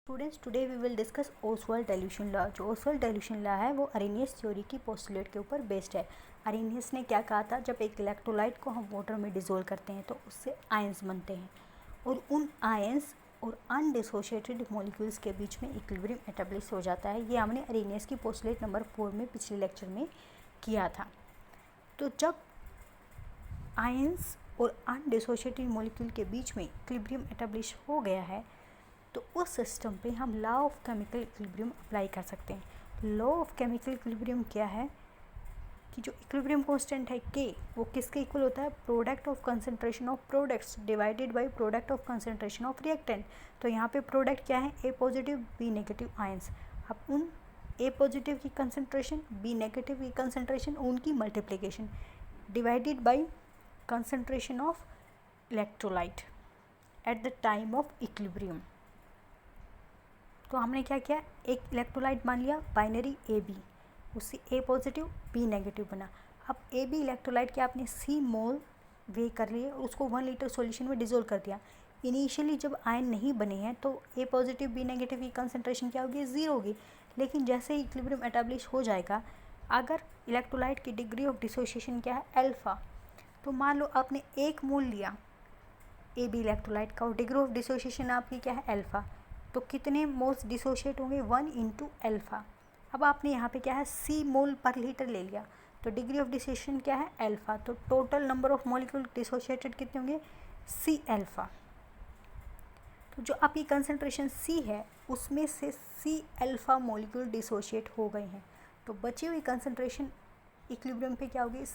Students, today we will discuss Oswald dilution law. जो Oswald dilution law है वो Arrhenius theory की postulate के ऊपर बेस्ड है। अरेनियस ने क्या कहा था, जब एक इलेक्ट्रोलाइट को हम वाटर में डिसोल्व करते हैं तो उससे आयंस बनते हैं और उन आयंस और अनडिसोशिएटेड मॉलिक्यूल्स के बीच में इक्विलिब्रियम एस्टैब्लिश हो जाता है। ये हमने अरेनियस की पोस्टुलेट नंबर 4 में पिछले लेक्चर में किया था। तो जब आयंस और अनडिसोशिएटेड मॉलिक्यूल के बीच में इक्विलिब्रियम एस्टैब्लिश हो गया है तो उस सिस्टम पे हम law of chemical equilibrium apply कर सकते हैं। लॉ ऑफ केमिकल इक्विलिब्रियम क्या है कि जो इक्विलिब्रियम कांस्टेंट है के, वो किसके इक्वल होता है, product of concentration of products divided by product of concentration of reactant. तो यहाँ पे प्रोडक्ट क्या है, ए पॉजिटिव बी नेगेटिव आयंस। अब उन ए पॉजिटिव की कंसंट्रेशन, बी नेगेटिव की कंसंट्रेशन, उनकी multiplication divided by concentration of electrolyte at the time of equilibrium. तो हमने क्या किया, एक इलेक्ट्रोलाइट मान लिया बाइनरी ए बी, उससे ए पॉजिटिव बी नेगेटिव बना। अब ए बी इलेक्ट्रोलाइट के आपने सी मोल वे कर लिए और उसको 1 लीटर सॉल्यूशन में डिजोल्व कर दिया। इनिशियली जब आयन नहीं बने हैं तो ए पॉजिटिव बी नेगेटिव की कंसंट्रेशन क्या होगी, 0 होगी। लेकिन जैसे ही इक्विलिब्रियम एस्टैब्लिश हो जाएगा, अगर इलेक्ट्रोलाइट की डिग्री ऑफ डिसोसिएशन क्या है, अल्फा, तो मान लो आपने एक मोल लिया ए बी इलेक्ट्रोलाइट का और डिग्री ऑफ डिसोसिएशन आपकी क्या है, अल्फा, तो कितने मोल्स डिसोशिएट होंगे, 1 इंटू अल्फा। अब आपने यहाँ पे क्या है, सी मोल पर लीटर ले लिया, तो डिग्री ऑफ डिसोसिएशन क्या है, अल्फा, तो total number of molecule dissociated कितने होंगे, सी अल्फा। तो जो आपकी कंसंट्रेशन सी है उसमें से सी अल्फा मॉलिक्यूल डिसोशिएट हो गए हैं, तो बची हुई कंसंट्रेशन इक्विलिब्रियम पे क्या होगी,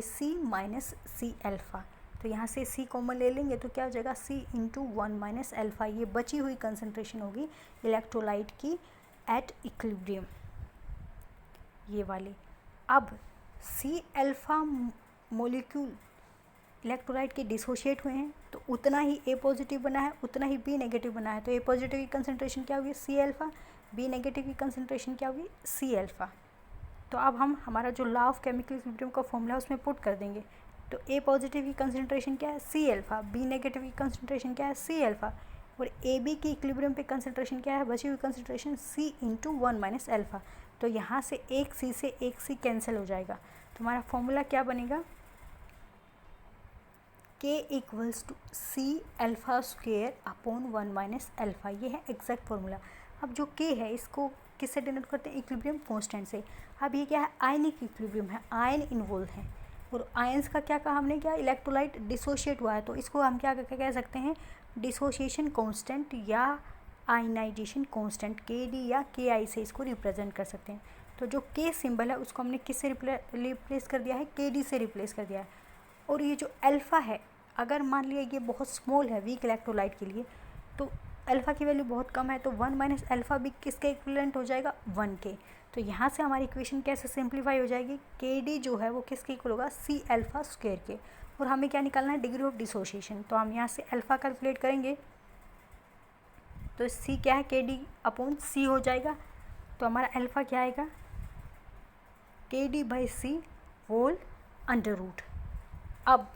सी माइनस सी अल्फा। तो यहाँ से C कॉमन ले लेंगे तो क्या हो जाएगा, C इंटू 1 माइनस अल्फा। ये बची हुई कंसंट्रेशन होगी इलेक्ट्रोलाइट की एट इक्विलिब्रियम, ये वाली। अब C अल्फा मॉलिक्यूल इलेक्ट्रोलाइट के डिसोशिएट हुए हैं तो उतना ही A पॉजिटिव बना है, उतना ही B नेगेटिव बना है। तो A पॉजिटिव की कंसंट्रेशन क्या होगी, C अल्फा, B नेगेटिव की कंसंट्रेशन क्या होगी, C अल्फा। तो अब हम हमारा जो लॉ ऑफ केमिकल इक्विलिब्रियम का फॉर्मूला है उसमें पुट कर देंगे। तो ए पॉजिटिव की कंसंट्रेशन क्या है, सी अल्फा, बी नेगेटिव की कंसंट्रेशन क्या है, सी अल्फा, और ए बी की इक्विलिब्रियम पे कंसंट्रेशन क्या है, बची हुई concentration C into 1 minus alpha. तो यहाँ से एक सी से एक सी कैंसिल हो जाएगा, तो हमारा फॉर्मूला क्या बनेगा, K equals to C alpha square upon 1 minus alpha. ये है एग्जैक्ट फॉर्मूला। अब जो के है इसको किससे डिनोट करते हैं, इक्विलिब्रियम कांस्टेंट से। अब ये क्या है, आयनिक इक्विलिब्रियम है, आयन इन्वॉल्व है, और आयंस का क्या कहा हमने, क्या इलेक्ट्रोलाइट डिसोशिएट हुआ है, तो इसको हम क्या कह सकते हैं, डिसोशिएशन कांस्टेंट या आयनाइजेशन कांस्टेंट, के डी या के आई से इसको रिप्रेजेंट कर सकते हैं। तो जो के सिंबल है उसको हमने किससे रिप्लेस कर दिया है, के डी से रिप्लेस कर दिया है। और ये जो अल्फ़ा है, अगर मान लिया ये बहुत स्मॉल है वीक इलेक्ट्रोलाइट के लिए, तो अल्फ़ा की वैल्यू बहुत कम है, तो 1 माइनस अल्फ़ा भी किसके इक्विवेलेंट हो जाएगा, 1 के। तो यहाँ से हमारी इक्वेशन कैसे सिंप्लीफाई हो जाएगी, के डी जो है वो किसके इक्वल होगा, सी अल्फ़ा स्क्वायर के। और हमें क्या निकालना है, डिग्री ऑफ डिसोसिएशन। तो हम यहाँ से अल्फ़ा कैलकुलेट करेंगे तो सी क्या है, के डी अपॉन सी हो जाएगा। तो हमारा अल्फ़ा क्या आएगा, K D by C whole under root. अब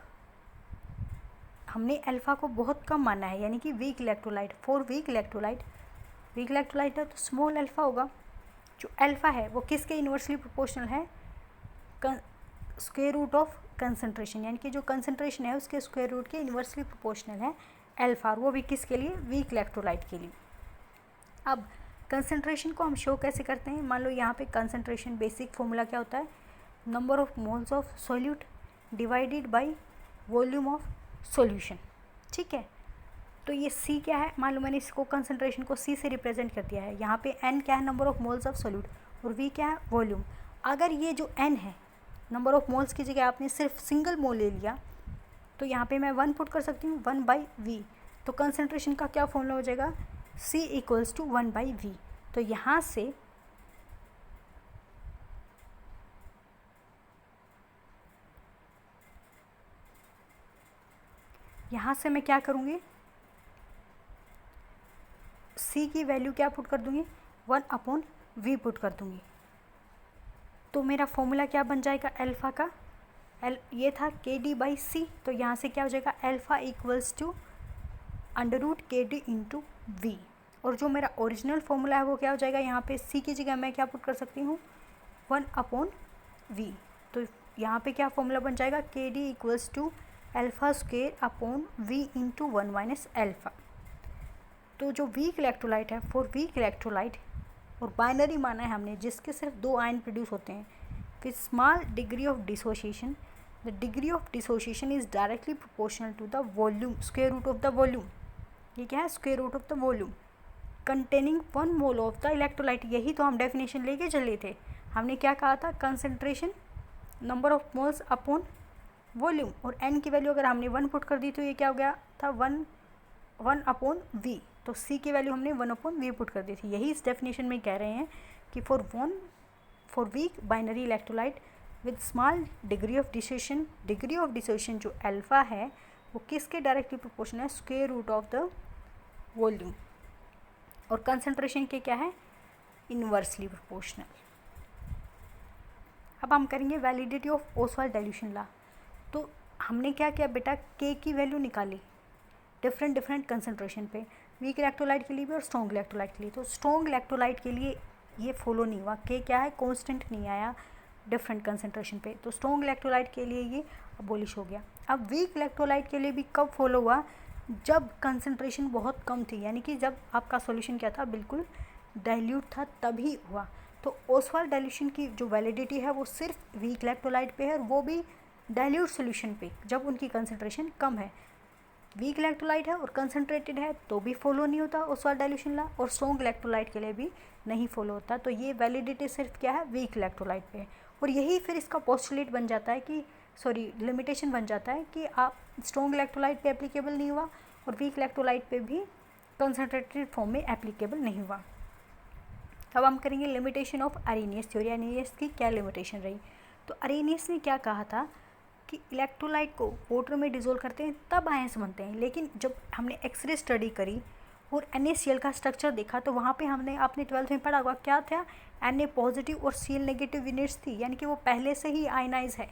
हमने अल्फ़ा को बहुत कम माना है, यानी कि weak electrolyte, for weak electrolyte है तो स्मॉल अल्फ़ा होगा। जो अल्फ़ा है वो किसके इन्वर्सली प्रोपोर्शनल है, स्क्वायर रूट ऑफ कंसंट्रेशन, यानी कि जो कंसंट्रेशन है उसके स्क्वायर रूट के इन्वर्सली प्रोपोर्शनल है अल्फ़ा, और वो भी किसके लिए, वीक इलेक्ट्रोलाइट के लिए। अब कंसंट्रेशन को हम शो कैसे करते हैं, मान लो यहाँ पे कंसंट्रेशन बेसिक फॉर्मूला क्या होता है, number of moles of solute divided by volume of solution, ठीक है। तो ये C क्या है, मान लो मैंने इसको कंसंट्रेशन को C से रिप्रेजेंट कर दिया है। यहाँ पे N क्या है, number of moles of solute, और V क्या है, वॉल्यूम। अगर ये जो N है, नंबर ऑफ मोल्स की जगह आपने सिर्फ सिंगल मोल ले लिया, तो यहाँ पे मैं 1 पुट कर सकती हूँ, 1 बाई V। तो कंसंट्रेशन का क्या फॉर्मूला हो जाएगा, C equals to 1 by V। तो यहाँ से मैं क्या करूँगी, C की वैल्यू क्या पुट कर दूँगी, 1 अपॉन V पुट कर दूँगी। तो मेरा फॉर्मूला क्या बन जाएगा अल्फ़ा का, ये था के डी बाई सी। तो यहाँ से क्या हो जाएगा, alpha equals to under root K D into V। और जो मेरा ओरिजिनल फॉर्मूला है वो क्या हो जाएगा, यहाँ पे C की जगह मैं क्या पुट कर सकती हूँ, 1/V। तो यहाँ पे क्या फॉर्मूला बन जाएगा, KD equals to alpha square upon V into 1 minus alpha. तो जो वीक इलेक्ट्रोलाइट है, फॉर वीक इलेक्ट्रोलाइट, और बाइनरी माना है हमने, जिसके सिर्फ 2 आयन प्रोड्यूस होते हैं with small degree of dissociation, the degree of dissociation is directly proportional to the volume, square root of the volume. ये क्या है, square root of the volume containing 1 mole of the electrolyte. यही तो हम definition लेके चले थे। हमने क्या कहा था, concentration number of moles upon volume, और n की वैल्यू अगर हमने 1 पुट कर दी तो ये क्या हो गया था, 1/V। तो C की वैल्यू हमने 1/V पुट कर दी थी। यही इस डेफिनेशन में कह रहे हैं कि for weak binary electrolyte with small degree of dissociation जो अल्फ़ा है वो किसके डायरेक्टली प्रोपोर्शनल है, square root of the volume, और कंसंट्रेशन के क्या है, इन्वर्सली प्रोपोर्शनल। अब हम करेंगे validity of Ostwald dilution law. तो हमने क्या किया बेटा, K की वैल्यू निकाली डिफरेंट कंसंट्रेशन पे, वीक इलेक्ट्रोलाइट के लिए भी और स्ट्रॉन्ग इलेक्ट्रोलाइट के लिए। तो स्ट्रॉन्ग इलेक्ट्रोलाइट के लिए ये फॉलो नहीं हुआ, K क्या है, कांस्टेंट नहीं आया डिफरेंट कंसंट्रेशन पे, तो स्ट्रॉन्ग इलेक्ट्रोलाइट के लिए ये अबोलिश हो गया। अब वीक इलेक्ट्रोलाइट के लिए भी कब फॉलो हुआ, जब कंसंट्रेशन बहुत कम थी, यानी कि जब आपका सॉल्यूशन क्या था, बिल्कुल डाइल्यूट था, तभी हुआ। तो ओसवाल्ड डाइल्यूशन की जो वैलिडिटी है वो सिर्फ वीक इलेक्ट्रोलाइट पे है, और वो भी डाइल्यूट सॉल्यूशन पे, जब उनकी कंसंट्रेशन कम है। वीक इलेक्ट्रोलाइट है और कंसंट्रेटेड है तो भी फॉलो नहीं होता ओसवाल्ड डाइल्यूशन लॉ, और स्ट्रॉन्ग इलेक्ट्रोलाइट के लिए भी नहीं फॉलो होता। तो ये वैलिडिटी सिर्फ क्या है, वीक इलेक्ट्रोलाइट पे। और यही फिर इसका पोस्टुलेट बन जाता है कि लिमिटेशन बन जाता है कि आप स्ट्रॉन्ग इलेक्ट्रोलाइट पे एप्लीकेबल नहीं हुआ और वीक इलेक्ट्रोलाइट पे भी कंसंट्रेटेड फॉर्म में एप्लीकेबल नहीं हुआ। अब हम करेंगे limitation of Arrhenius theory. Arrhenius की क्या लिमिटेशन रही, तो अरेनियस ने क्या कहा था कि इलेक्ट्रोलाइट को वाटर में डिज़ोल्व करते हैं तब आयंस बनते हैं, लेकिन जब हमने एक्सरे स्टडी करी और NaCl का स्ट्रक्चर देखा तो वहाँ पे हमने अपने 12th में पढ़ा हुआ क्या था, Na पॉजिटिव और Cl नेगेटिव यूनिट्स थी, यानी कि वो पहले से ही आयनाइज है।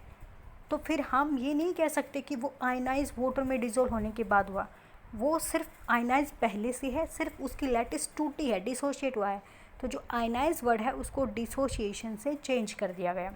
तो फिर हम ये नहीं कह सकते कि वो आयनाइज वाटर में डिज़ोल्व होने के बाद हुआ, वो सिर्फ आयनाइज पहले से है, सिर्फ उसकी लैटिस टूटी है, डिसोशिएट हुआ है। तो जो आयनाइज वर्ड है उसको डिसोशिएशन से चेंज कर दिया गया।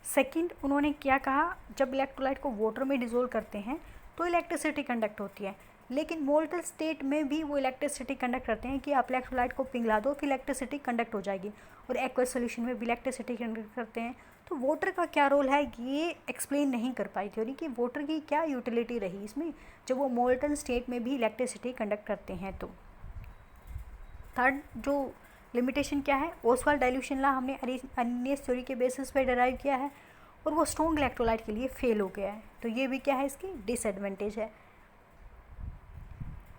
सेकंड, उन्होंने क्या कहा, जब इलेक्ट्रोलाइट को वाटर में डिज़ोल्व करते हैं तो इलेक्ट्रिसिटी कंडक्ट होती है, लेकिन मोल्टल स्टेट में भी वो इलेक्ट्रिसिटी कंडक्ट करते हैं कि आप इलेक्ट्रोलाइट को पिघला दो तो इलेक्ट्रिसिटी कंडक्ट हो जाएगी, और एक्वस सॉल्यूशन में भी इलेक्ट्रिसिटी कंडक्ट करते हैं। तो वाटर का क्या रोल है ये एक्सप्लेन नहीं कर पाई थ्योरी कि वाटर की क्या यूटिलिटी रही इसमें, जब वो मोल्टन स्टेट में भी इलेक्ट्रिसिटी कंडक्ट करते हैं। तो थर्ड जो लिमिटेशन क्या है, ओसवाल्ड डाइल्यूशन लॉ हमने अरेनियस थ्योरी के बेसिस पे डिराइव किया है और वो स्ट्रॉन्ग इलेक्ट्रोलाइट के लिए फेल हो गया है, तो ये भी क्या है, इसकी डिसएडवांटेज है।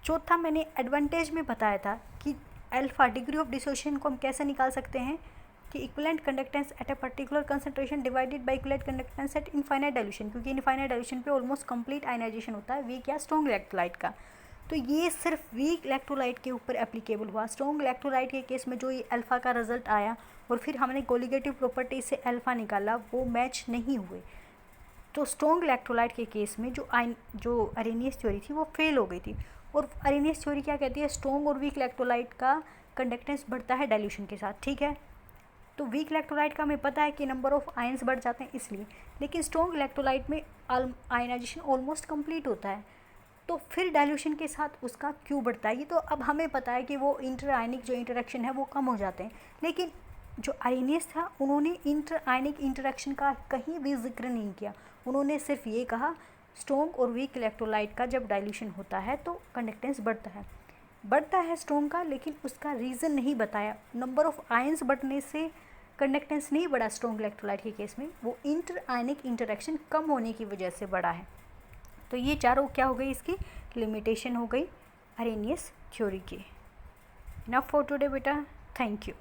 चौथा, मैंने एडवांटेज में बताया था कि अल्फा डिग्री ऑफ डिसोसिएशन को हम कैसे निकाल सकते हैं कि equivalent conductance at a particular concentration divided by equivalent conductance eight infinite dilution, क्योंकि इनफाइनाइट डाइल्यूशन पे ऑलमोस्ट कंप्लीट आयनाइजेशन होता है वीक या स्ट्रॉन्ग इलेक्ट्रोलाइट का। तो ये सिर्फ वीक इलेक्ट्रोलाइट के ऊपर एप्लीकेबल हुआ। स्ट्रॉन्ग इलेक्ट्रोलाइट के केस में जो ये अल्फ़ा का रिजल्ट आया और फिर हमने कोलिगेटिव प्रॉपर्टी से अल्फ़ा निकाला, वो मैच नहीं हुए। तो स्ट्रॉन्ग इलेक्ट्रोलाइट के केस में जो अरेनियस थ्योरी थी वो फेल हो गई थी। और अरेनियस थ्योरी क्या कहती है, स्ट्रॉन्ग और वीक इलेक्ट्रोलाइट का कंडक्टेंस बढ़ता है डाइल्यूशन के साथ, ठीक है। तो वीक इलेक्ट्रोलाइट का हमें पता है कि नंबर ऑफ आयंस बढ़ जाते हैं इसलिए, लेकिन स्ट्रॉन्ग इलेक्ट्रोलाइट में आयनाइजेशन ऑलमोस्ट कंप्लीट होता है, तो फिर डाइल्यूशन के साथ उसका क्यों बढ़ता है। ये तो अब हमें पता है कि वो इंटर आयनिक जो इंटरेक्शन है वो कम हो जाते हैं, लेकिन जो अरेनियस था उन्होंने इंटर आयनिक इंटरेक्शन का कहीं भी जिक्र नहीं किया। उन्होंने सिर्फ ये कहा स्ट्रॉन्ग और वीक इलेक्ट्रोलाइट का जब डाइल्यूशन होता है तो कंडक्टेंस बढ़ता है स्ट्रॉन्ग का, लेकिन उसका रीज़न नहीं बताया। नंबर ऑफ आयंस बढ़ने से कंडक्टेंस नहीं बढ़ा स्ट्रॉन्ग इलेक्ट्रोलाइट के केस में, वो इंटर आयनिक इंटरेक्शन कम होने की वजह से बढ़ा है। तो ये चारों क्या हो गई, इसकी लिमिटेशन हो गई अरेनियस थ्योरी की। इनफ फॉर टुडे बेटा, थैंक यू।